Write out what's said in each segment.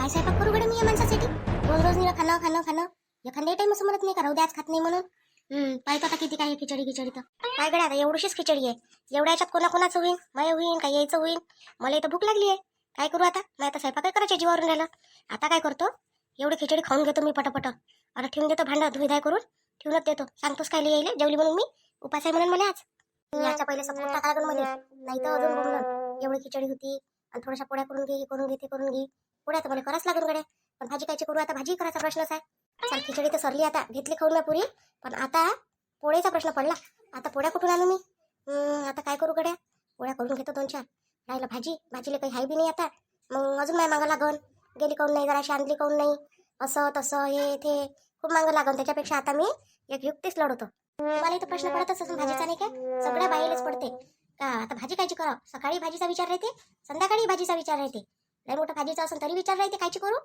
काय स्वयंपाक करू गड्या मी या माणसासाठी? रोज रोज निरा खाणं खाणं खाणं. एखाद्या टाइम असं म्हणत नाही का राहू द्या आज खात नाही म्हणून. पाहतो आता किती काय आहे खिचडी खिचडी तर. काय गड्या आता एवढीशीच खिचडी आहे. एवढ्या याच्यात कोणाकोणाचं होईल? माय होईल काय यायचं होईल? मला इथं भूक लागली आहे. काय करू आता? मी आता स्वयंपाक काय करायच्या जीवावरून राहिलं. आता काय करतो? एवढी खिचडी खाऊन घेतो मी पटापट. आता ठेवून देतो भांडं धुईधाय करून. ठेवूनच देतो. सांगतोस काय यायले जेवली म्हणून मी. उपास आहे म्हणून मला आज. याच्या पहिले सपोर्ट टाका लागून मला. नाही तर अजून बोलणं. एवढी खिचडी होती आणि थोड्याशा पोळ्या करून घे, करून घे, ते करून घे. पोळ्या तर मला करावंच लागून गड्या. पण भाजी कायची करू आता? भाजी करायचा प्रश्नच आहे. चल खिचडी तर सरली आता. घेतली खाऊन मी पुरी. पण आता पोळ्याचा प्रश्न पडला. आता पोळ्या कुठून आणू मी? आता काय करू गड्या? पोळ्या करून घेतो 2-4. राहिलं भाजीला काही हाय बी नाही आता. मग अजून नाही मागं लागन. गेली काऊन नाही, जराशी आणली काऊन नाही, असं तसं हे ते खूप मागं लागन. त्याच्यापेक्षा आता मी एक युक्तीच लढवतो. मला इथं प्रश्न पडतच असून भाजीचा नाही काय? सगळ्या बाईलाच पडते का आता भाजी कायची करावं? सकाळी भाजीचा विचार राहते, संध्याकाळी भाजीचा विचार राहते. लय मोठं भाजीचं असेल तरी विचार राहते कायची करू,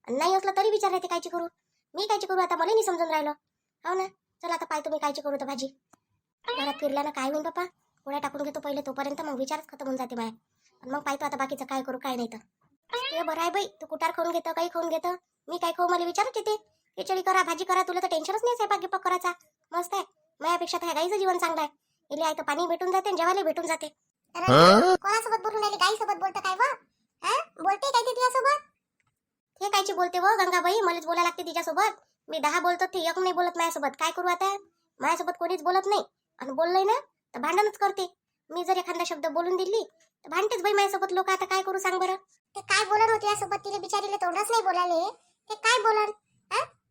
नाही असलं तरी विचार राहते कायची करू. मी कायची करू आता? मला नाही समजून राहिलं. हो ना, चला आता पाहतो मी कायची करू तर भाजी. घरात फिरल्यानं काय होईल बापा? पोळ्या टाकून घेतो पहिले, तोपर्यंत मग विचारच खतम होऊन जाते बाहेर. आणि मग पाहतो आता बाकीचं काय करू काय नाही तर. ते बरं आहे बाई, तू कुटार खाऊन घेतं काही खाऊन घेतं. मी काय खाऊ मला विचारच येते. खिचडी करा भाजी करा, तुला तर टेन्शनच नाही स्वयंपाक गिपाक करायचा. मस्त आहे. माझ्यापेक्षा तर ह्या गाईचं जीवन चांगलं आहे. इले आहे तर पाणी भेटून जाते आणि जेवायला भेटून जाते. कोणासोबत बोलून राहिली? गाईसोबत बोलतं काय व? बोलते काय ते तुझ्यासोबत? हे कायची बोलते व गंगाबाई? मलाच बोलायला लागते तिच्यासोबत. मी 10 बोलतो ते एक नाही बोलत माझ्यासोबत. काय करू आता? माझ्यासोबत कोणीच बोलत नाही आणि बोललंय ना तर भांडणच करते. मी जर एखादा शब्द बोलून दिली तर भांडतेच बाई माझ्यासोबत लोक. आता काय करू सांग बरं? ते काय बोलन होते यासोबत? तिने बिचारीला तोंडच नाही बोलाले. ते काय बोलन?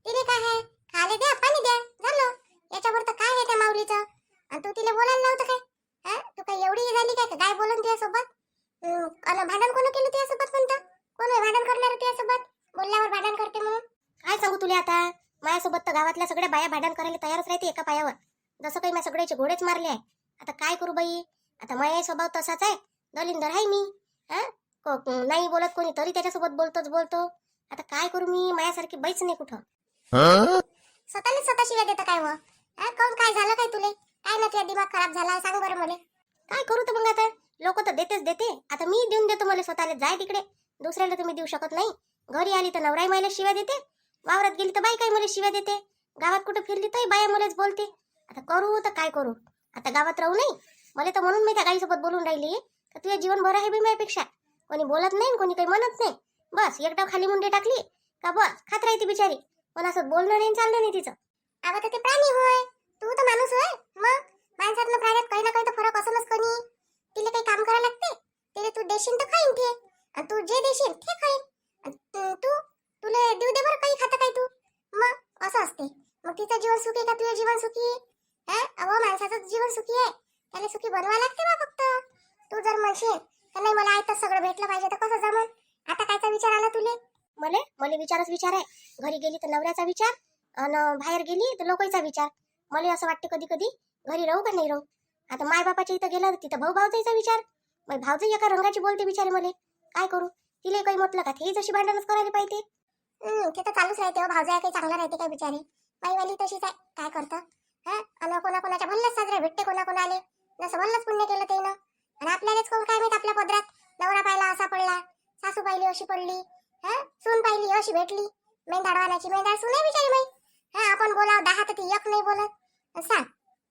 तिने काय आहे? खाले द्या पाणी द्या झालं. याच्यावर तर काय आहे त्या माऊलीचं? आणि तू तिला बोलायला नव्हतं काय? तू काय एवढी झाली काय काय बोलन तुझ्यासोबत? अन भांडण कोण केलं तुझ्यासोबत? म्हणतं कोण भांडण करणार तुझ्यासोबत? बोलल्यावर भांडण करते म्हणून काय सांगू तुला आता? माझ्यासोबत तर गावातल्या सगळ्या बाया भांडण करायला तयारच राहते एका पायावर. जसं काही मी सगळ्याचे घोडेच मारले आहे. आता काय करू बाई? आता माझा स्वभाव तसाच आहे. दलिंदर आहे मी. नाही बोलत कोणी तरी त्याच्यासोबत बोलतो. आता काय करू मी? माझ्यासारखी बाईच नाही कुठं. स्वतःला स्वतः शिव्या देतं काय व? कोण काय झालं काय तुले? काय ना तुझा दिमाग खराब झाला सांग बरं मला. काय करू तर मग आता? लोक तर देतेच देते. आता मी देऊन देतो मला स्वतःला. जाय तिकडे. दुसऱ्याला तुम्ही देऊ शकत नाही. घरी आली तर नवराई मला शिव्या देते. वावरात गेली तर बाई काय मला शिव्या देते. गावात कुठं फिरली तर बाया मलाच बोलते. आता करू तर काय करू? आता गावात राहू नाही मला तर म्हणून मी त्या गाईसोबत बोलून राहिली तर तुझं जीवन बरं आहे बी माझ्यापेक्षा. कोणी बोलत नाही कोणी काही म्हणत नाही. बस एकदा खाली मुंडी टाकली का बस खात राहते बिचारी. पण असं बोलणं नाही चाललं नाही तिचं. अगं तर ते प्राणी होय, तू तर माणूस होय. मग माणसातलं प्राण्यात काही ना काही तर फरक असलच. कोणी तिला काही काम करायला लागते. तिला तू देशील तर खाईन ते, आणि तू जे देशील ते खाईन. तुला देऊ दे बरं काही खाता काय तू. मग असं असते. मग तिचं जीवन सुखी का तुझं जीवन सुखी? माणसाचं जीवन सुखी आहे. त्याला सुखी बनवायला लागते बा फक्त. तू जर म्हणशील तर नाही मला आयतच सगळं भेटलं पाहिजे तर कसं जमन? आता कायचा विचार आला तुले? मला विचारच विचार आहे. घरी गेली तर नवऱ्याचा विचार आणि बाहेर गेली तर लोकांचा विचार. मला असं वाटते कधी कधी घरी राहू का नाही राहू. आता माय बापाच्या इथं गेलं तिथं भाऊ-भाऊजाईचा विचार. मग भाऊजाई एका रंगाची बोलते बिचारे मला. काय करू? तिला काही म्हटलं का ते जशी भांडणच करायला पाहिजे. ते तर चालूच राहते. भाऊजाई काही चांगला राहते काय बिचारी? बाईवाली तशीच आहे. काय करतं? आणि कोणाकोणाच्या भल्लच साजरे भेटते कोणाकोणाले. जसं भल्लच पुण्य केलं ते ना. आणि आपल्यालाच कोण काय माहित आपल्या पदरात नवरा पाहिला असा पडला, सासू पाहिली अशी पडली, सून पाहिली अशी भेटली. मेंढाडवानाची मेंढाळ सून आहे बिचारी माई. आपण बोलाव 10 तर ती एक नाही बोलत. सांग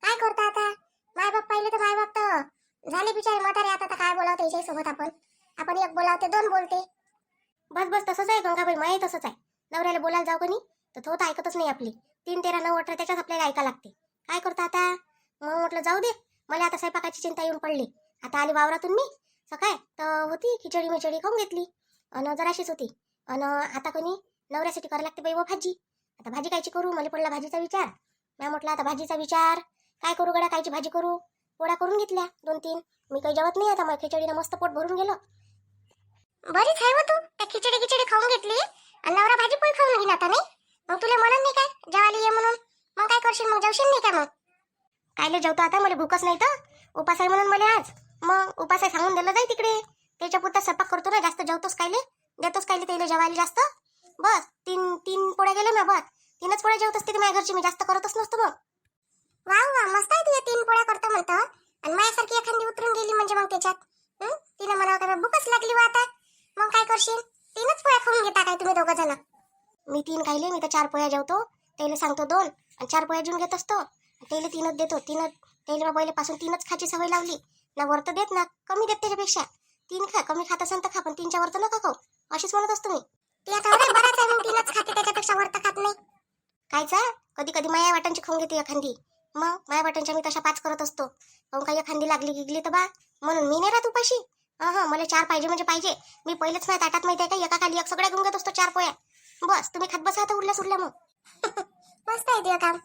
काय करता आता? मायबाप पाहिले तर मायबाप तर झाले बिचारी म्हातारे. आता तर काय बोलावं त्याच्यासोबत आपण एक बोलावते 2 बोलते. बस तसंच आहे गंगाबाई. माय तसंच आहे. नवऱ्याला बोलायला जाऊ कोणी तर तो तर ऐकतच नाही आपली. 3, 13, 9, 18 त्याच्याच आपल्याला ऐका लागते. काय करता आता? मग म्हटलं जाऊ दे. मला आता स्वयंपाकाची चिंता येऊन पडली. आता आली वावरातून मी सकाळ तर होती खिचडी मिचडी खाऊन घेतली आणि जराशीच होती. आणि आता कोणी नवऱ्यासाठी करायला लागते बाई व भाजी. आता भाजी कायची करू? मला पडला भाजीचा विचार. मी म्हटलं आता भाजीचा विचार काय करू गड्या? कायची भाजी करू? पोळ्या करून घेतल्या 2-3. मी काही जेवत नाही आता. मग खिचडीनं मस्त पोट भरून गेलं. बरीच आहे व तू. त्या खिचडी खाऊन घेतली आणि नवरा भाजी पोळी खाऊन घेईन आता नाही. मग तुला म्हणत नाही काय जेवायला ये म्हणून? मग काय करशील? मग जेवशील नाही का? मग कायले जेवतो आता? मला भूकच नाही तर. उपास आहे म्हणून मला आज. मग उपास आहे सांगून दिलं जाई तिकडे. त्याच्या पुरता स्वयंपाक करतो ना. जास्त जेवतोस कायले? देतोस कायले त्याला जेवायला जास्त? बस 3 पोळ्या गेले ना. बस 3च पोळ्या जेवत असते माझ्या घरची. मी जास्त करतच नसतो. मग वा मस्त आहे. तुझ्या 3 पोळ्या करतो म्हणतो. आणि माझ्यासारखी एखादी उतरून गेली म्हणजे मग त्याच्यात तिला म्हणावं काय भूकच लागली वा आता. मग काय करशील? 3च पोळ्या खाऊन जेवून घेता काय तुम्ही दोघं जण? मी 3 खायले, मी तर 4 पोळ्या जेवतो. त्याला सांगतो 2 आणि 4 पोळ्या जेवून घेत असतो. त्याला 3च देतो. 3च त्याला पहिलेपासून 3च खायची सवय लावली. ना वर तर देत ना कमी देत त्याच्यापेक्षा. 3 खा, कमी खात असेल तर खा, पण 3च्या वर तर नका खाऊ. अशीच म्हणत असतो मी. ते आता बराच आहे मग 3च खाते, त्याच्यापेक्षा वर तर खात नाही. कायचा कधी कधी माया वाटांची खाऊन घेते एखादी. मग माया वाटांच्या मी तशा 5 करत असतो. मग काही एखादी लागली गिगली तर बा म्हणून मी नाही राहत उपाशी. हा मला 4 पाहिजे म्हणजे पाहिजे. मी पहिलेच माझ्या ताटात माहिती आहे का एका खाली एक सगळ्या घेऊन घेत असतो 4 पोळ्या. बस तुम्ही खात बसा आता उरल्या मग. मस्त आहे ते काम.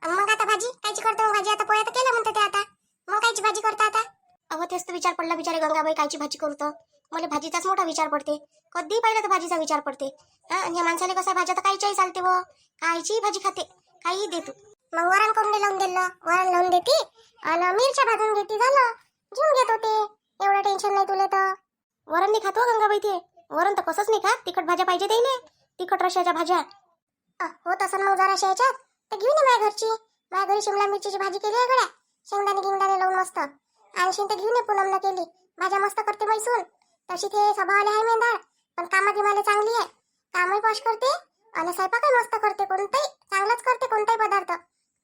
मग आता भाजी कायची करतो? मग भाजी आता पोळ्या तर केल्या म्हणते ते आता. मग कायची भाजी करता आता? अहो तेच तर विचार पडला बिचारे गंगाबाई कायची भाजी करतो. मला भाजीचाच मोठा विचार पडते. कधी पाहिलं तर भाजीचा विचार पडते. हा आणि या माणसाला कसा भाज्या तर कायच्याही चालते व कायची भाजी खाते काही देतो. मग वरण कोंबडी लावून दिलं, वरण लावून देते आणि मिरच्या भाजून घेते, झालं जेवून घेत होते. एवढं टेन्शन नाही तुला तर. वरण नाही खातो गंगाबाई ते. वरण तर कसंच नाही खात. तिखट भाज्या पाहिजे त्याला, तिखट रशाच्या भाज्या. होत असं मग जराशा याच्यात तर घेऊन ये माझ्या घरची. माझ्या घरी शिमला मिरचीची भाजी केली आहे गड्या, शेंगदाणे गिंगदाणे लावून मस्त. आणशीन तर घेऊन ये, पूनमनं केली भाज्या मस्त करते मैसून. तशी ते स्वभावाला आहे मेंढाळ, पण कामात मला चांगली आहे. कामही पॉश करते आणि स्वयंपाकही मस्त करते. कोणताही चांगलाच करते कोणताही पदार्थ.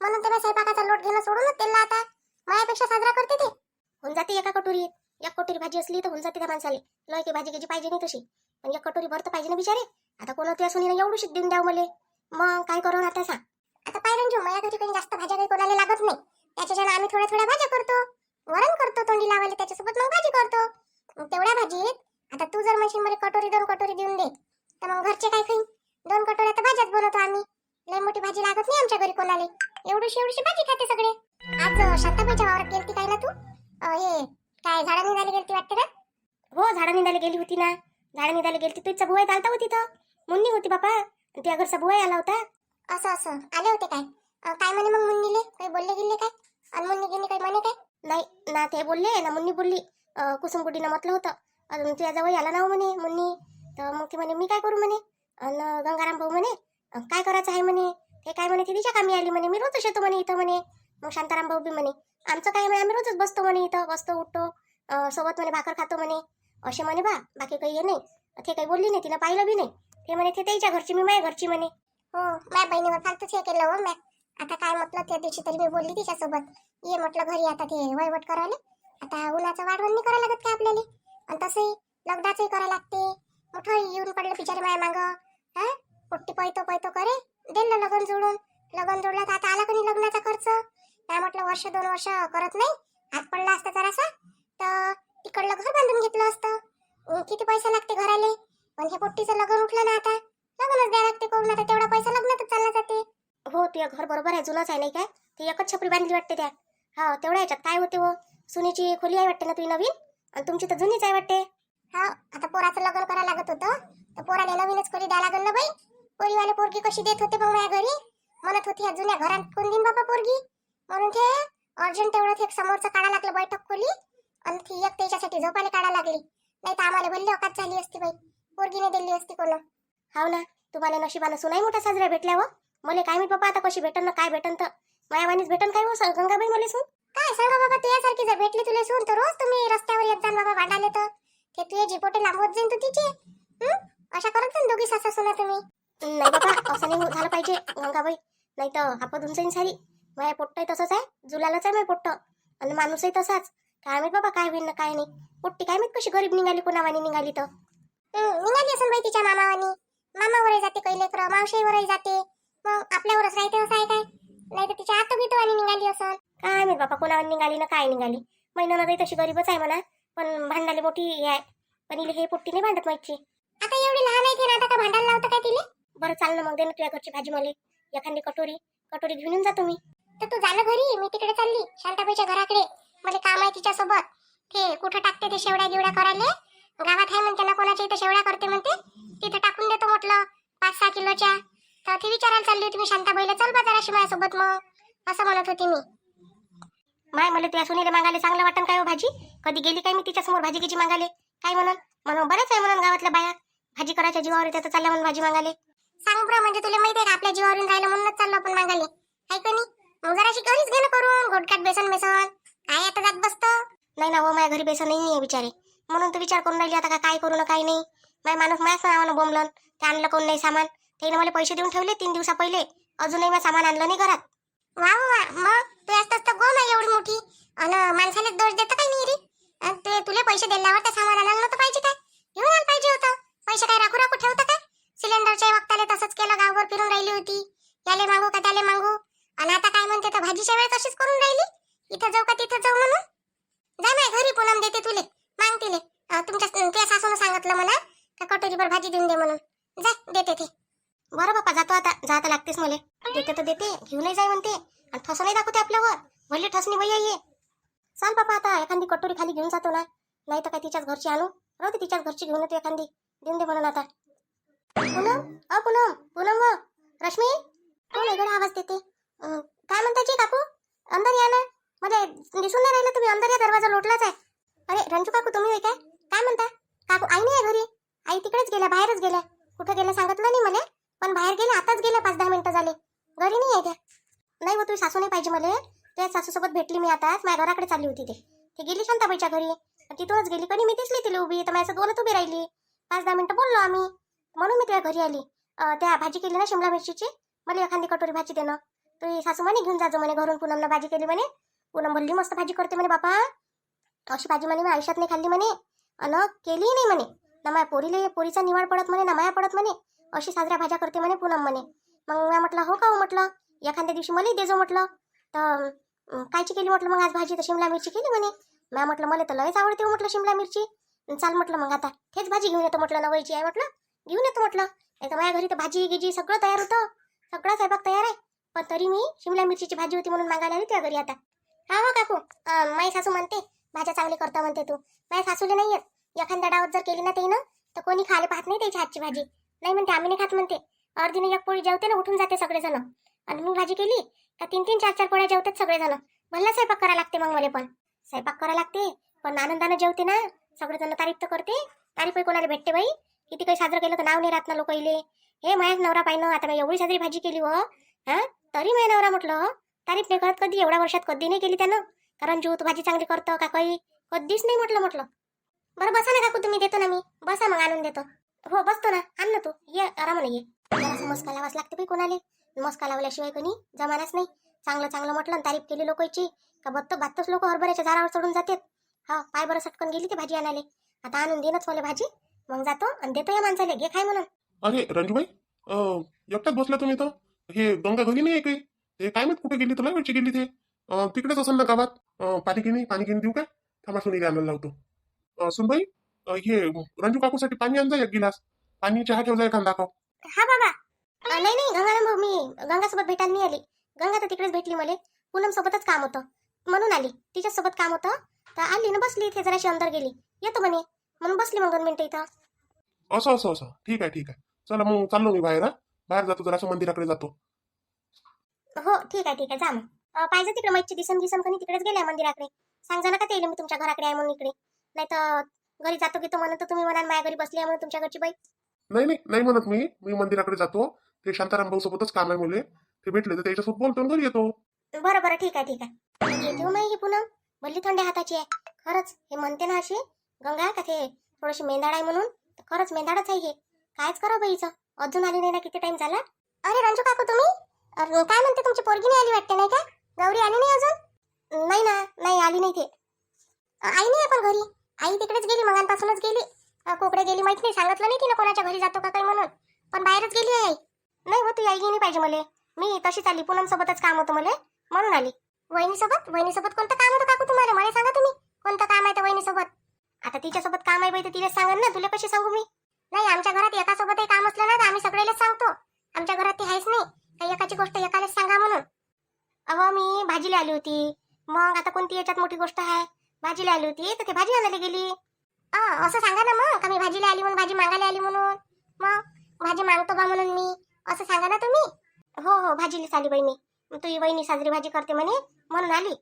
म्हणून ते स्वयंपाकाचा लोट घेणं सोडूनच त्याला आता माझ्यापेक्षा साजरा करते ते. होऊन जाते एका कटोरीत. एक कटोरी भाजी असली तर होऊन जाते त्या माणसाला. लय की भाजी घ्यायची पाहिजे नाही तशी, पण एक कटोरी भर तर पाहिजे ना बिचारे. आता कोणत्या सुनीने एवढी शिट देऊन द्याव मले. मग काय करू आता सांग. आता पाहिलं जो माझ्या घरी काही जास्त भाज्या काही कोणाला लागत नाही. त्याच्याच्यानं आम्ही थोड्या थोड्या भाज्या करतो, वरण करतो तोंडी लावायला, त्याच्यासोबत मग भाजी करतो. मग तेवढ्या भाजीत आता तू जर म्हणशील मला कटोरी 2 कटोरी देऊन दे, तर मग घरचे काय खाईन? 2 कटोऱ्या तर भाज्याच बनवतो आम्ही. लय मोठी भाजी लागत नाही आमच्या घरी कोणाला. एवढीशी भाजी खाते सगळे. आज शांताबाईच्या वावरात गेलती काय ना तू? हे काय झाडा निघाली गेलती वाटते का? हो झाडा निघायला गेली होती ना. झाडा निघायला गेलती. तुझा बुवाई चालता होती तिथं. मुन्नी होती बापा. त्या घरचा बुवाई आला होता. असं आले होते काय? काय म्हणे मग मुन्नीले? काही बोलले गेले काय? आणि मुन्नी गिन्नी काही म्हणे काय? नाही ना ते बोलले ना मुन्नी बोलली. कुसुमगुडीनं म्हटलं होतं अजून तुझ्या जवळ आला ना म्हणे मुन्नी. तर मग ती म्हणे मी काय करू म्हणे. आणि गंगाराम भाऊ म्हणे काय करायचं आहे म्हणे. ते काय म्हणे ती तिच्या कामी आली म्हणे. मी रोजच येतो म्हणे इथं म्हणे. मग शांताराम भाऊ बी म्हणे आमचं काय म्हणे आम्ही रोजच बसतो म्हणे इथं, बसतो उठतो सोबत म्हणे भाकर खातो म्हणे. असे म्हणे बा बाकी काही हे नाही. ते काही बोलली नाही, तिनं पाहिलं बी नाही. ते म्हणे ते त्याच्या घरची मी माझ्या घरची म्हणे. हो माझ्या बहिणीवर फालतूच हे केलं हो मॅ. आता काय म्हटलं त्या दिवशी तरी मी बोलली तिच्यासोबत. ये म्हटलं घरी आता ते वयवट करायला. आता उन्हाचं वाढवण नाही करायला लागत का आपल्याला. आणि तसंही लग्नाचंही करायला लागते. मोठं येऊन पडलं बिचारे माझ्या मागं. हा पोट्टी पैतो करे दिलं लगन जोडून. लगन जोडलं तर आता आला का नाही लग्नाचा खर्च. काय म्हटलं 1-2 वर्ष करत नाही, हात पडला असता जरासा तर तिकडलं घर बांधून घेतलं असतं. किती पैसा लागते घराले. पण हे पोट्टीचं लग्न उठलं ना आता लग्नच द्यावं लागते करून. आता तेवढा पैसा लग्नातच चालला जाते. हो ते घर बरोबर आहे, जुनंच आहे नाही काय. ती एकच छपरी बांधली वाटते त्या. हा तेवढ्या याच्यात काय होते हो. सुनेची खोली आहे वाटते ना तुझी नवीन, आणि तुमची तर जुनीच आहे वाटते. हा आता पोराचं लग्न करायला लागत होतं तर पोराला नवीनच खोली द्यायला लागल ना बाई. पोरीवाले पोरगी कशी देत होते मग माझ्या घरी. म्हणत होती ह्या जुन्या घरात कोण देईन बाबा पोरगी. म्हणून ते अर्जंट तेवढं एक समोरचं काढा लागलं बैठक खोली. आणि ती एक त्याच्यासाठी झोपायला काढा लागली. नाही तर आम्हाला भल्ली अकात झाली असती बाई. पोरगीने दिली असती कोण. हाव ना तुम्हाला नशिबानं सुनाई मोठा साजरा भेटल्यावर. मला काय मी बाबा आता कशी भेटन ना काय भेटन तर मायावानीच भेटन काय हो गंगाबाई मला सून. काय सांगा बाबा तुझ्यासारखी जर भेटली तुला सून तर रोज तुम्ही रस्त्यावर येत जाण बाबा भांडाले तर. ते तुझे जिपोटे लांबवत जाईन तू तिचे. अशा करत जाईन दोघी सासा सुना तुम्ही. नाही बाबा असं नाही झालं पाहिजे गंगाबाई. नाही तर हापधून जाईन सारी. माझ्या पोट्टही तसंच आहे, जुलालाच आहे माझं पोट्ट. आणि माणूसही तसाच. काय माहित बाबा काय होईल ना काय नाही. पोट्टी काय माहित कशी गरीब निघाली कोणावानी निघाली तर. निघाली असेल बाई तिच्या मामावानी. मामावरही जाते काही लेकरं, मावशीवरही जाते. मग आपल्यावरच राहते असं आहे काय. नाही तर तिच्या आतोगीतवानी निघाली असेल. काय माहित बाबा कोणावर निघाली ना काय निघाली. महिन्यानं तशी गरीबच आहे म्हणा, पण भांडाली मोठी आहे. पण इले हे पोट्टी नाही भांडत माहिती. आता एवढी लहान आहे ती ना, आता का भांडायला लावतं काय तिले. बरं चाल ना मग दे ना तुझ्या घरची भाजी मला. एखादी कटोरी घेऊन येऊन जातो मी. तर तू जा ना घरी, मी तिकडे चालली शांताबाईच्या घराकडे. मला काम आहे तिच्यासोबत. ते कुठं टाकते ते शेवड्या गिवड्या करायला. गावात आहे म्हणते ना कोणाच्या इथे शेवड्या करते म्हणते. तिथे टाकून देतो म्हटलं 5-6 किलोच्या. तर ती विचारायला चालली होती मी शांताबाईला चल बाजाराशी माझ्यासोबत मग. असं म्हणत होती मी. माय मला त्या सुनीला मागायला चांगलं वाटन काय हो भाजी. कधी गेली काय मी तिच्यासमोर भाजी किची मागायला. काय म्हणून बरंच आहे म्हणून गावातल्या बाया भाजी करायच्या जीवावर येते तर चालल्या म्हणून भाजी मागायला. सांग बरं म्हणजे तुला माहिती आहे का आपल्या जीवावरून राहिलं म्हणूनच चाललो आपण मागायला. आहे का नाही. मग जराशी घरीच घेणं करून घोटकाट बेसन काय आता जात बसतं. नाही ना हो माझ्या घरी बेसन नाही आहे बिचारे. म्हणून तर विचार करून राहिली आता काय करू ना काय नाही. माय माणूस माझ्याच नावानं बोंबलन ते आणलं कोण नाही सामान. त्याने मला पैसे देऊन ठेवले 3 दिवसा पहिले, अजूनही मी सामान आणलं नाही घरात. वा वा मग तू असतास तर गोम आहे एवढी मोठी आणि माणसाला दोष देतं काही नाही रे. ते तुले पैसे दिल्यावर त्या सामान आणायला नव्हतं पाहिजे काय? घेऊन आलं पाहिजे होतं. पैसे काय राखू राखू ठेवतं काय? सिलेंडरच्या वक्ताले तसंच केलं, गावभर फिरून राहिली होती, याले मागू का त्याले मागू. आणि आता काय म्हणते तर भाजीच्या वेळेस तशीच करून राहिली, इथं जाऊ का तिथं जाऊ म्हणून. जा माझ्या घरी पूनम देते तुले, माग तिले. तुझ्या सासून सांगितलं मला का कटोरीभर भाजी देऊन दे म्हणून. जा देते ते. बरं बापा जातो आता, जाता लागतेच मला. देते तर देते, घेऊनही जाय म्हणते आणि ठसं नाही दाखवते आपल्यावर. भले ठसणी बाई आहे. चाल बापा आता एखादी कटोरी खाली घेऊन जातो ना, नाही तर काय तिच्याच घरची आणू. राहते तिच्याच घरची घेऊन येतो एखादी, देऊन दे म्हणून आता. पूनम पूनम पूनम व रश्मी कोण वेगळा आवाज देते. काय म्हणता जी काकू, अंदर या ना. मला दिसून नाही राहिलं तुम्ही अंदर या, दरवाजा लोटलाच आहे. अरे रंजू काकू तुम्ही होय काय? काय म्हणता काकू? आई नाही आहे घरी, आई तिकडेच गेल्या, बाहेरच गेल्या. कुठं गेल्या सांगितलं नाही मला, पण बाहेर गेल्या, आताच गेल्या, 5-10 मिनिटं झाले. घरी नाही आहे त्या. नाही व तुझी सासू नाही पाहिजे मला. त्या सासूसोबत भेटली मी आताच, माझ्या घराकडे चालली होती. ते गेली शांताबाईच्या घरी, तिथूनच गेली. कधी मी दिसली तिला उभी, तर माझ्यासोबत बोलत उभी राहिली. 5-10 मिनिटं बोललो आम्ही, म्हणून मी त्या घरी आली. त्या भाजी केली ना शिमला मिरचीची, मला एखादी कटोरी भाजी देणं. तुझी सासू म्हणे घेऊन जाजो म्हणे घरून, पूनमला भाजी केली म्हणे. पूनम भल्ली मस्त भाजी करते म्हणे बापा, अशी भाजी म्हणे मी आयुष्यात नाही खाल्ली म्हणे, अन केलीही नाही म्हणे. ना माझ्या पोरीचा निवाड पडत म्हणे, ना माया पडत म्हणे, अशी साजऱ्या भाज्या करते म्हणे पूनम म्हणे. मग मी म्हटलं हो का हो, म्हटलं एखाद्या दिवशी मलाही देजो म्हटलं. तर कायची केली म्हटलं मग आज भाजी, तर शिमला मिरची केली म्हणे. मी म्हटलं मला तर लयच आवडते म्हटलं शिमला मिरची. चाल म्हटलं मग आता हेच भाजी घेऊन येतो म्हटलं, नवईची आहे म्हटलं, घेऊन येतो म्हटलं. नाही तर माझ्या घरी तर भाजी गिजी सगळं तयार होतं, सगळं स्वयंपाक तयार आहे, पण तरी मी शिमला मिरचीची भाजी होती म्हणून मागायला आली त्या घरी आता. हा हो काकू, माझी सासू म्हणते भाज्या चांगली करता म्हणते तू. माझ्या सासूले नाही येत. एखाद्या डावात जर केली ना त्यानं, तर कोणी खायला पाहत नाही त्याची हातची भाजी. नाही म्हणते आम्ही नाही खात म्हणते. अर्धीने एक पोळी जेवते ना, उठून जाते सगळेजण. आणि मी भाजी केली का 3-3, 4-4 पोळ्या जेवतात सगळेजण. भल्ला स्वयंपाक करा लागते मग मला, पण स्वयंपाक करा लागते पण आनंदानं जेवते ना. सगळेजण तारीफ तर करते, तारीफ कोणाला भेटते बाई. किती काही साजरं केलं तर नाव नाही राहत ना लोक इले. हे माझ्याच नवरा पाहिनं, आता मी एवढी साजरी भाजी केली व तरी माझ्या नवरा म्हटलं तारीफ नाही करत कधी, एवढ्या वर्षात कधी नाही केली त्यानं. कारण तू भाजी चांगली करतं का काही कधीच नाही म्हटलं. बरं बसा ना काकू तुम्ही, देतो ना मी. बसा मग आणून देतो. हो बसतो ना, आण ना तू, ये आरामाने ये. जरासं मस्का लावाच लागते बाई कोणाले, मस्का लावल्याशिवाय कोणी जमानाच नाही. चांगलं चांगलं म्हटलं तारीफ केली लोकांची का बत्तच लोक हरभऱ्याच्या झाडावर चढून जातात. हा पाय बरं सटकन गेली ती भाजी आणाले. आता आणून देणंच मला भाजी, मग जातो आणि देतो या माणसाला, घे खाय म्हणून. अरे रंजूबाई, एकटाच बसला तुम्ही तर? हे गंगा घरी नाही आहे काही? ते काय माहित कुठे गेली, तुला वेळची गेली ते. तिकडेच असेल ना गावात. पाणी गिनी देऊ काय? थांबा सुनीला आणायला लावतो. सुनबाई, हे रंजू काकूसाठी पाणी आणजा एक गिलास. पाणी चहा ठेवजा एखादा कप. हा बाबा. नाही नाही गंगा, मी गंगासोबत भेटायला नाही आली. गंगा तर तिकडेच भेटली मला, पूनम सोबतच काम होतं म्हणून आली. तिच्याच सोबत काम होतं तर आली ना, बसली इथे जराशी अंदर गेली, येतो म्हणे म्हणून बसली मग 2 मिनिटं इथं. असं ठीक आहे. चला मग चाललो मी बाहेर. बाहेर जातो, जरासं मंदिराकडे जातो. हो ठीक आहे जा मग. पाहिजे तिकडे मैची दिसन कोणी तिकडेच गेल्या मंदिराकडे. सांग ना का ते मी तुमच्या घराकडे आहे म्हणून इकडे. नाही तर घरी जातो की तो म्हणत तर तुम्ही म्हणाल माझ्या घरी बसली आहे म्हणून तुमच्या घरची बाई. नाही म्हणत मी मंदिराकडे जातो. ते शांताराम भाऊ सोबतच काम आहे मुले, ते भेटले तर त्याच्यासोबत बोलतो आणि घरी येतो. बरं ठीक आहे. येते माई ही पुन्हा भल्ली थंड्या हाताची आहे खरंच. हे म्हणते ना अशी गंगा का ते थोडीशी मेंदाड आहे म्हणून, तर खरंच मेंदाडच आहे हे. कायच करा बाईचं, अजून आली नाही ना, किती टाइम झाला. अरे रंजू काकू तुम्ही काय म्हणते, तुमची पोरगी नाही आली वाटते नाही का? गौरी आली नाही अजून? नाही ना, नाही आली नाही ते. आई नाही आपण घरी, आई तिकडेच गेली मगांपासूनच गेली. कोकडे गेली माहित नाही, सांगितलं नाही तिनं कोणाच्या घरी जातो का काही म्हणून, पण बाहेरच गेली आहे आई. नाही हो तू आई गेली पाहिजे मला, मी तशीच आली. पूनम सोबतच काम होतं मला म्हणून आली. वहिनीसोबत कोणतं काम होतं काकू तुम्हाला? मला सांगा तुम्ही कोणतं काम आहे तर वहिनीसोबत. आता तिच्यासोबत काम आहे बाई तर तिलाच सांगन ना, तुला कशी सांगू मी? नाही आमच्या घरात एकासोबतही काम असलं ना तर आम्ही सगळेलाच सांगतो. आमच्या घरात ती आहेच नाही काही एकाची गोष्ट एकालाच सांगा म्हणून. अहो मी भाजीला आली होती, मग आता कोणती याच्यात मोठी गोष्ट आहे? भाजीला आली होती तर ते भाजी आणायला गेली. असं सांगा ना मग, का मी भाजीला आली म्हणून, भाजी मागायला आली म्हणून. मग भाजी मागतो बा म्हणून मी, असं सांगा ना तुम्ही. हो भाजीलीच आली बाई मी, तुझी वहिनी साजरी भाजी करते म्हणे म्हणून आली.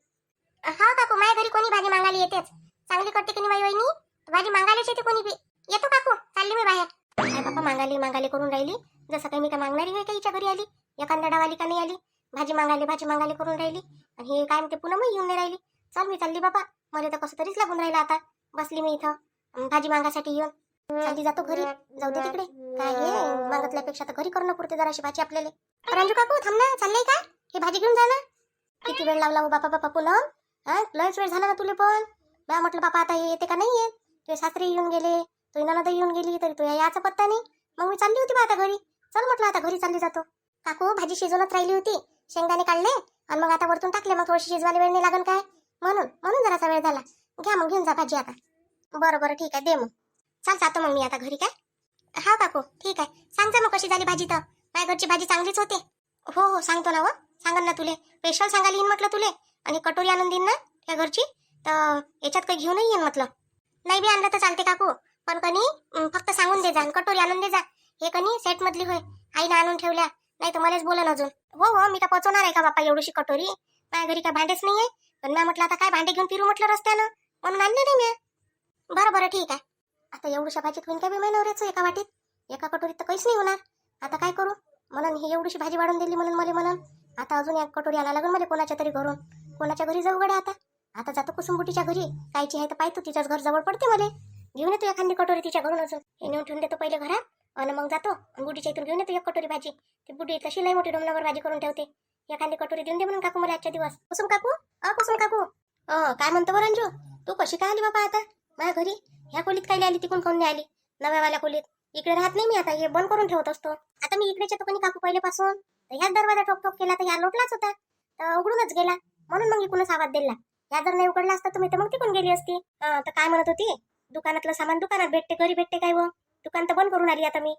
हा काकू माझ्या घरी कोणी भाजी मागायला येतेच, चांगली करते की नाही माझी वहिनी, भाजी मागायलाच येते कोणी बी. येतो काकू, चालली मी बाहेर. काय बापा मागाले करून राहिली, जसं काही मी काय मागणारी आहे का हिच्या घरी आली, एखाद्या डावाली का नाही आली. भाजी मागाले करून राहिली आणि हे काय म्हणते पुन्हा मग येऊन नाही राहिली. चल मी चालली बाबा, मला तर कसं तरीच लागून राहिलं आता. बसली मी इथं भाजी मागासाठी येऊन. चालली जातो घरी. जाऊ दे तिकडे. काय हे मागतल्यापेक्षा तर घरी करणं पुरते जराशी भाजी आपल्याला. रांजू काकू थांब ना, चाललंय काय? हे भाजी घेऊन जा ना. किती वेळ लावला हो बापा बापा पूनम. लयच वेळ झाला ना तुले पण. म्या म्हटलं बापा आता हे येते का नाही येत. तुझे सासरे येऊन गेले, तुझी ननद येऊन गेली, तरी तू याचा पत्ता नाही. मग मी चालली होती बा आता घरी. चल म्हटलं आता घरी चालली जातो. काकू भाजी शिजवूनच राहिली होती, शेंगदाणे काढले आणि मग आता वरतून टाकले. मग थोडीशी शिजवायला वेळ नाही लागल काय, म्हणून म्हणून जरासा वेळ झाला. घ्या मग घेऊन जा भाजी आता. बरं बरं ठीक आहे, दे मग. चाल जातो मग मी आता घरी. काय हा काकू ठीक आहे. सांग जा मग कशी झाली भाजी. तर माझ्या घरची भाजी चांगलीच होते. हो हो सांगतो ना. सांगन ना तुले. स्पेशल सांगायला येईन म्हटलं तुले. आणि कटोरी आणून देईन ना त्या घरची. तर याच्यात काही घेऊनही येईन म्हटलं. नाही बी आणलं तर चालते काकू, पण कणी फक्त सांगून दे जा. कटोरी आणून दे जा. हे कणी सेट मधली होय, आईने आणून ठेवल्या. नाही तर मलाच बोलन अजून. हो हो मी का पचवणार आहे का बापा एवढीशी कटोरी. माझ्या घरी काय भांडेच नाहीये. पण मी म्हटलं आता काय भांडे घेऊन फिरू म्हटलं रस्त्यानं, म्हणून आणले नाही मी. बरं बरं ठीक आहे. आता एवढीशा भाजीत होईन काय बी महिना नवऱ्याचं एका वाटीत. एका कटोरीत तर काहीच नाही होणार. आता काय करू. म्हणून ही एवढीशी भाजी वाढून दिली म्हणून मला म्हणून आता अजून एक कटोरी आणायला लागून मला कोणाच्या तरी घरून. कोणाच्या घरी जाऊ गड्या आता. आता जातो कुसुमबुटीच्या घरी. कायची आहे तर पाहतो, तिच्याच घर जवळ पडते मला. घेऊन येतो एखादी कटोरी तिच्या घरून अजून. हे नेऊन ठेवून देतो पहिले घरात आणि मग जातो बुटीच्या इथून घेऊन येतो एक कटोरी भाजी. ती बुटी तशी लई मोठी डोमनावर भाजी करून ठेवते. एखादी कटोरी देऊन दे म्हणून काकू मला आजच्या दिवस. कुसुम काकू कुसुम काकू काय म्हणतो बरं अंजू. तू कशी काय आली बाबा आता माझ्या घरी. ह्या खोलीत काय आली, तिकून कोण नाही आली नव्यावाल्या खोलीत. इकडे राहत नाही मी आता, हे बंद करून ठेवत असतो. आता मी इकडेच येतो कोणी काकू पहिलेपासून. तर ह्याच दरवाजा ठोक ठोक केला तर ह्या लोटलाच होता, तर उघडूनच गेला. म्हणून मग इकूनच आवाज दिला. ह्या जर नाही उघडला असता तुम्ही तर मग तिकून गेली असती. तर काय म्हणत होती, दुकानातलं सामान दुकानात भेटते, घरी भेटते काय. व दुकान तर बंद करून आली आता मी.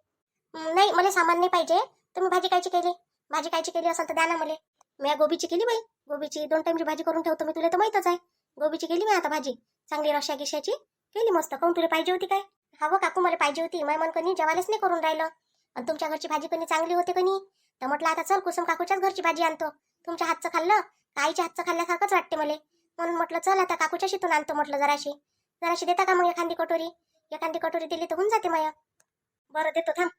नाही मला सामान नाही पाहिजे. तुम्ही भाजी कायची केली. भाजी कायची केली असेल तर द्या ना मला. मी गोबीची केली बाई. गोबीची 2 टाइमची भाजी करून ठेवतो मी, तुला तर माहितच आहे. गोबीची केली मी आता भाजी, चांगली रश्या गिश्याची केली मस्त. काऊन तुला पाहिजे होती काय. हा काकू मला पाहिजे होती. माय मन कणी जेवायलाच नाही करून राहिलं. आणि तुमच्या घरची भाजी कणी चांगली होते कणी. तर म्हटलं आता चल कुसुम काकूच्याच घरची भाजी आणतो. तुमच्या हातचं खाल्लं आईच्या हातचं खाल्ल्यासारखंच वाटते मला. म्हणून म्हटलं चल आता काकूच्या शितून आणतो म्हटलं. जराशी देता का मग एखादी कटोरी दिली तर होऊन जाते माया. बरं देतो थांब.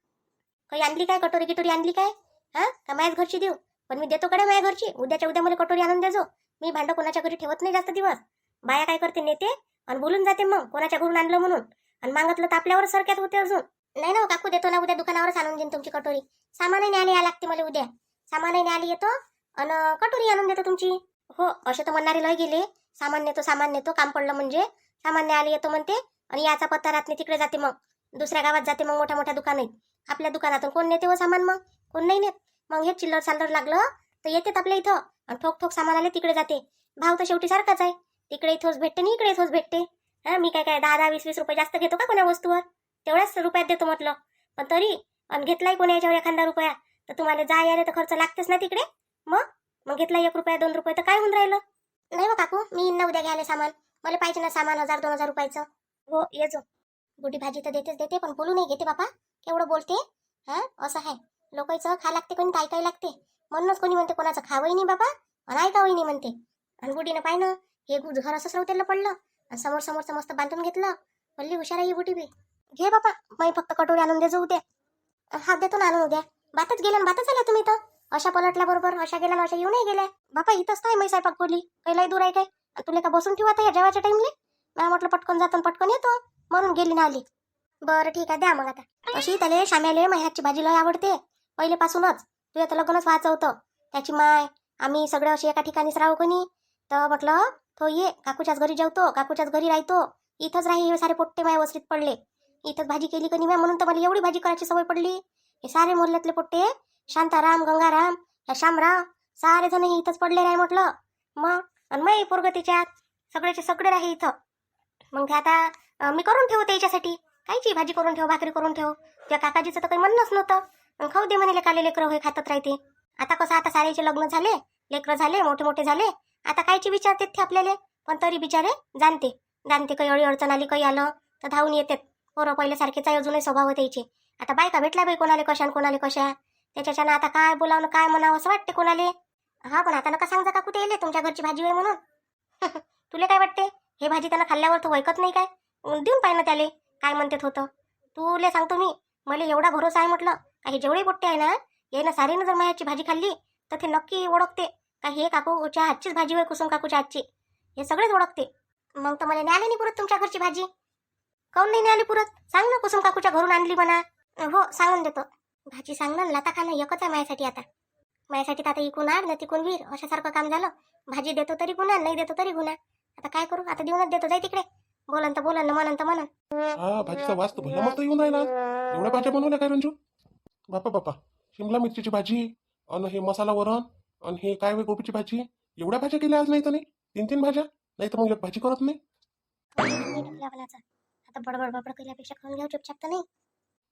काही आणली काय कटोरी गिटोरी आणली काय. का माझ्याच घरची देऊ. पण मी देतो कडे माझ्या घरची. उद्याच्या उद्या मला कटोरी आणून देजो. मी भांडं कोणाच्या घरी ठेवत नाही जास्त दिवस. बाया काय करते नेते आणि बोलून जाते मग कोणाच्या घरून आणलं म्हणून. आणि मागतलं तर आपल्यावर सरक्यात होते अजून. नाही ना काकू देतो ना, उद्या दुकानावरच आणून देईन तुमची कटोरी. सामानही न्यायला या लागते मला उद्या. सामानही न्यायला येतो आणि कटोरी आणून देतो तुमची. हो असे तर म्हणणारे लय गेले. सामान नेतो काम पडलं म्हणजे सामान न्यायला येतो म्हणते. आणि याचा पत्ता राहत नाही, तिकडे जाते मग दुसऱ्या गावात जाते. मग मोठ्या दुकानात. आपल्या दुकानातून कोण नेते हो सामान. मग कोण नाही नेत. मग हे चिल्लर साल्लर लागलं तर येतेत आपल्या इथं आणि ठोक ठोक सामान आले तिकडे जाते. भाव तर शेवटी सारखाच आहे. तिकडे इथंच भेटते आणि इकडे इथंच भेटते. मी काय 10-10, 20-20 रुपये जास्त घेतो का कोणा वस्तूवर. तेवढ्याच रुपयात देतो म्हटलं. पण तरी आणि घेतलाय कोणा याच्यावर एखादा रुपया तर तुम्हाला जा यायला तर खर्च लागतेच ना तिकडे. मग घेतला 1 रुपया 2 रुपये तर काय होऊन राहिलं. नाही बा काकू मी ना उद्या घ्यायला सामान. मला पाहिजे ना सामान 1000-2000 रुपयाचं. हो येजो. बुटी भाजी तर देतेच देते, पण बोलू नाही घेते बापा. केवढं बोलते. असं आहे. लोकांचं खा लागते कोणी काय काय लागते. म्हणूनच कोणी म्हणते कोणाचं खावंही नाही बाबा आणि ऐकावंही नाही म्हणते. आणि बुटीनं पाय ना हे घर असंच रवतेलं पडलं आणि समोरचं मस्त बांधून घेतलं. भल्ली हुशार आहे ही बुटी बी. घे बापा मी फक्त कटोरी आणून देजो उद्या. हा देतो ना आणून उद्या. बातच गेल्या आणि बातच आल्या तुम्ही तर. अशा पलटल्या बरोबर, अशा गेल्या ना अशा येऊनही गेल्या. बापा इथंच काय मै स्वयंपाक खोली काही दूर आहे काय. तुला का बसून ठेवा आता या जेवायच्या टाइमले. मी म्हटलं पटकन जातो पटकन येतो म्हणून गेली ना आली. बरं ठीक आहे द्या मग आता. अशी त्याला शाम्याले महिन्याची भाजी लय आवडते पहिलेपासूनच. तुझ्या तर लग्नच व्हायचं होतं. त्याची माय आम्ही सगळं अशी एका ठिकाणीच राहू कोणी. तर म्हटलं तो ये काकूच्याच घरी जेवतो, काकूच्याच घरी राहतो. इथंच राही. सारे पोट्टे माय वसरीत पडले. इथंच भाजी केली कनी म्या, म्हणून तर मला एवढी भाजी करायची सवय पडली. हे सारे मोहल्ल्यातले पोट्टे शांताराम, गंगाराम, ह्या शामराव सारे जण इथंच पडले राही म्हटलं. मग आणि मै पोरग तिच्यात सगळ्याचे सगळे राही इथं. मग ते आता मी करून ठेवू त्याच्यासाठी. कायची भाजी करून ठेव, भाकरी करून ठेव. त्या काकाजीचं तर काही म्हणणंच नव्हतं. खाऊ दे म्हणे लेकाले, लेकरं होय खातच राहते. आता कसं आता सारेचे लग्न झाले, लेकरं झाले, मोठे मोठे झाले. आता कायची विचारते ते आपल्याला. पण तरी बिचारे जाणते काही अडचण आली काही आलं तर धावून येतात. पोरं पहिले सारखेच आहे अजूनही स्वभाव द्यायचे. आता बायका भेटल्या बाई कोणाले कशा कोणाले कशा. त्याच्यानं आता काय बोलावं काय म्हणावं असं वाटते कोणाले. पण आता नका सांगा काकू ते तुमच्या घरची भाजी आहे म्हणून. तुला काय वाटते हे भाजी त्यांना खाल्ल्यावर तो ऐकत नाही काय. देऊन पाहिजे ना त्याले काय म्हणतात होतं. तुले सांगतो मी मला एवढा भरोसा आहे म्हटलं का हे जेवढे पोट्टे आहे ना ये ना सारेनं जर माझ्याची भाजी खाल्ली तर ते नक्की ओळखते का हे काकूच्या हातचीच भाजी होय, कुसुम काकूच्या हातची. हे सगळेच ओळखते. मग तर मला न्यायला नाही पुरत तुमच्या घरची भाजी. काऊन नाही आली पुरत? सांग ना, कुसुम काकूच्या घरून आणली म्हणा. हो सांगून देतो. भाजी सांग ना, लाता खाणं एकच आहे माझ्यासाठी आता. माझ्यासाठी तर आता इकून आण ना तिकून वीर अशासारखं काम झालं. भाजी देतो तरी गुन्हा, नाही देतो तरी गुन्हा. आता काय करू, आता देऊनच देतो. जाय तिकडे. बोलन तर बोलन, म्हणन तर म्हणन. हा भाजीचा वास तर भला मस्त येऊन राहिला आज. एवढ्या भाज्या बनवल्या काय रंजू? बापा बापा, शिमला मिरचीची भाजी आणि हे मसाला वरण आणि हे काय वे गोबीची भाजी, एवढ्या भाज्या केल्या आज? नाही तर नाही 3-3 भाज्या, नाही तर मग एक भाजी करत नाही. आता बडबड बडबड केल्यापेक्षा खाऊन घ्याव चुपचाप तर नाही.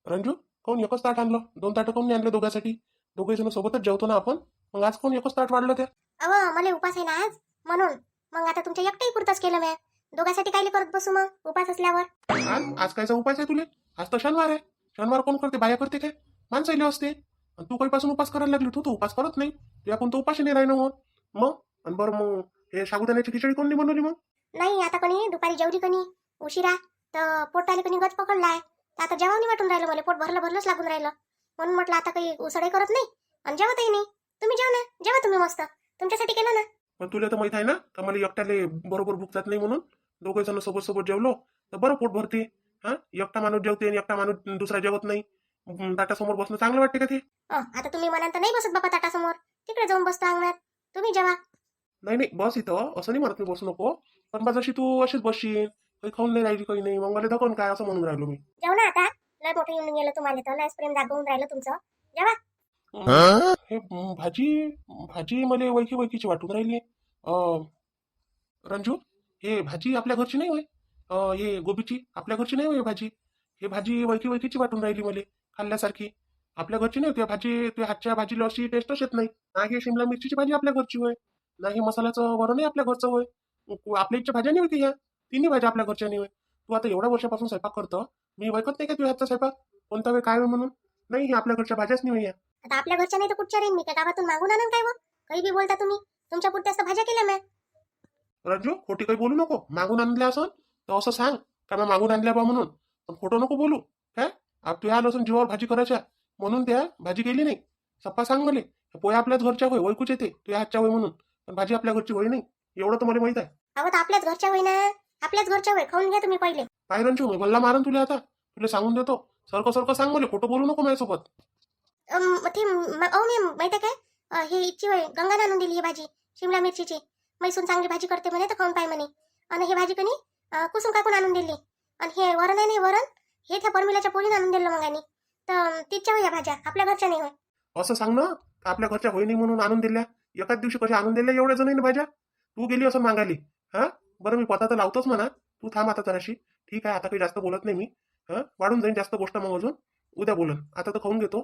रंजू, कोण एकच ताट आणलं? 2 ताटं कोण नाही आणले दोघांसाठी? दोघे जण सोबतच जेवतो ना आपण. मग आज कोण एकच ताट वाढलं त्या? अव मला उपास आहे ना आज, म्हणून. मग आता तुमच्या एकट्याही पुरताच केलं म्या. दोघांसाठी कायले करत बसू मग, उपास असल्यावर. आज कायचा उपास आहे तुले? आज तर शनिवार आहे. शनिवार कोण करते? बाया करते काय? माणसाईले असते. आणि तू कधीपासून उपास करायला लागली? तू उपास करत नाही. तू आपण तो उपाशी नाही राहिलं मग. आणि बरं मग हे साबुदाण्याची खिचडी कोण नाही बनवली मग? नाही, आता कणी दुपारी जेवली कणी उशिरा, तर पोटाला कणी गच पकडलाय. तर आता जेवण वाटून राहिलं मला, पोट भरलंच लागून राहिलं. म्हणून म्हटलं आता काही उसळही करत नाही आणि जेवतही नाही. तुम्ही जेवा ना, जेवा तुम्ही मस्त. तुमच्यासाठी केलं ना. पण तुला तर माहित आहे ना का मला एकट्याले बरोबर भूक जात नाही म्हणून. दोघे जण सोबत सोबत जेवलो तर बरं पोट भरते. हा, एकटा माणूस जेवते आणि एकटा माणूस दुसरा जेवत नाही. ताटासमोर बसणं चांगलं वाटते का ते? आता तुम्ही म्हणाल तर नाही बसत बाबा ताटासमोर. तिकडे जाऊन बसतो अंगणात. तुम्ही जेवा. नाही बस इथं, असं नाही म्हणत मी बसू नको. पण बा जशी तू अशीच बसशील, काही खाऊन नाही राहिली, काही नाही, मग मला धकून काय असं म्हणून राहिलो मी. जेव ना आता. लय मोठं येऊन गेलं तुम्हाला, तर लयच प्रेम दाखवून राहिलं तुमचं. जेवा. हे भाजी भाजी मला वैकी वैकीची वाटून राहिली. रंजू, हे भाजी आपल्या घरची नाही होय. हे गोबीची आपल्या घरची नाही होय भाजी. हे भाजी वैकी वैकीची वाटून राहिली मला, खाल्ल्यासारखी. आपल्या घरची नाही. त्या भाजी, त्या हातच्या भाजीला अशी टेस्टच येत नाही. ना हे शिमला मिरचीची भाजी आपल्या घरची होय, ना हे मसाल्याचं वरणही आपल्या घरचं होय. आपल्या इच्छा भाज्या नाही होती ह्या. तिन्ही भाज्या आपल्या घरच्या नाही होय. तू आता एवढ्या वर्षापासून स्वयंपाक करतो, मी वैकत नाही का तुझ्या हातचा स्वयंपाक? कोणता वेळ काय होय म्हणून? नाही, हे आपल्या घरच्या भाज्याच नाही होय. आता आपल्या घरच्या नाही तर कुठच्या रेन मी काय गावातून मागून आणून काय? काही बी बोलता तुम्ही. तुमच्या पुरत्याच तर भाज्या केल्या म्या. रंजू, खोटी काही बोलू नको. मागून आणल्या असं तर असं सांग का मी मागून आणल्या बा म्हणून. पण खोटं नको बोलू. काय तू आलो असून जीवावर भाजी करायच्या म्हणून त्या भाजी केली नाही. सप्पा सांग मला, पोया आपल्याच घरच्या होय, वैकूच येते तुझ्या हातच्या होय म्हणून. पण भाजी आपल्या घरची होय नाही, एवढं तर मला माहित आहे. अहो तर आपल्याच घरच्या होय ना, आपल्याच घरच्या होय. खाऊन घ्या तुम्ही पहिले. काय रंजू, मी भल्ला मारन तुला आता. तुला सांगून देतो, सरकं सांग मला, खोटं बोलू नको माझ्यासोबत. अहो मी माहिती काय, हे इच्छी होय, गंगाने आणून दिली ही भाजी शिमला मिरचीची. मैसून चांगली भाजी करते म्हणे, तर खाऊन पाय म्हणे. आणि ही भाजी कणी कुसुम काकून आणून दिली. आणि हे वरण आहे नाही, वरण हे त्या परमिलाच्या पोळीने आणून दिलं मग. आणि तर तिच्या होय या भाज्या, आपल्या घरच्या नाही होय. असं सांग ना, आपल्या घरच्या होय नाही म्हणून आणून दिल्या. एकाच दिवशी कशा आणून दिल्या एवढ्या जणांनी भाज्या? तू गेली असं मागायली. हा बरं, मी पता तर लावतोच म्हणा. तू थांब आता जराशी. ठीक आहे, आता काही जास्त बोलत नाही मी. वाढून जाईन जास्त गोष्ट मग अजून. उद्या बोलन, आता तर खाऊन घेतो.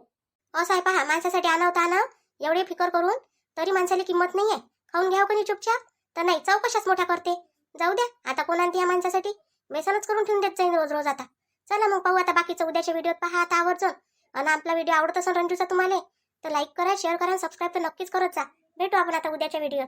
असं आहे पहा, माणसासाठी आणावं एवढे फिकर करून तरी माणसाला किंमत नाहीये. खाऊन घ्यावं कोणी चुपचाप तर नाही, चौकशाच मोठ्या करते. जाऊ द्या आता, कोण आणते या माणसासाठी? बेसनच करून ठेवून देत जाईन रोज रोज आता. चला मग पाहू आता बाकीचं उद्याच्या व्हिडिओत. पहा आता आवर्जून. आणि आपला व्हिडिओ आवडत असेल रंजूचा तुम्हाला, तर लाईक करा, शेअर करा, सबस्क्राईब तर नक्कीच करत जा. भेटू आपण आता उद्याच्या व्हिडिओत.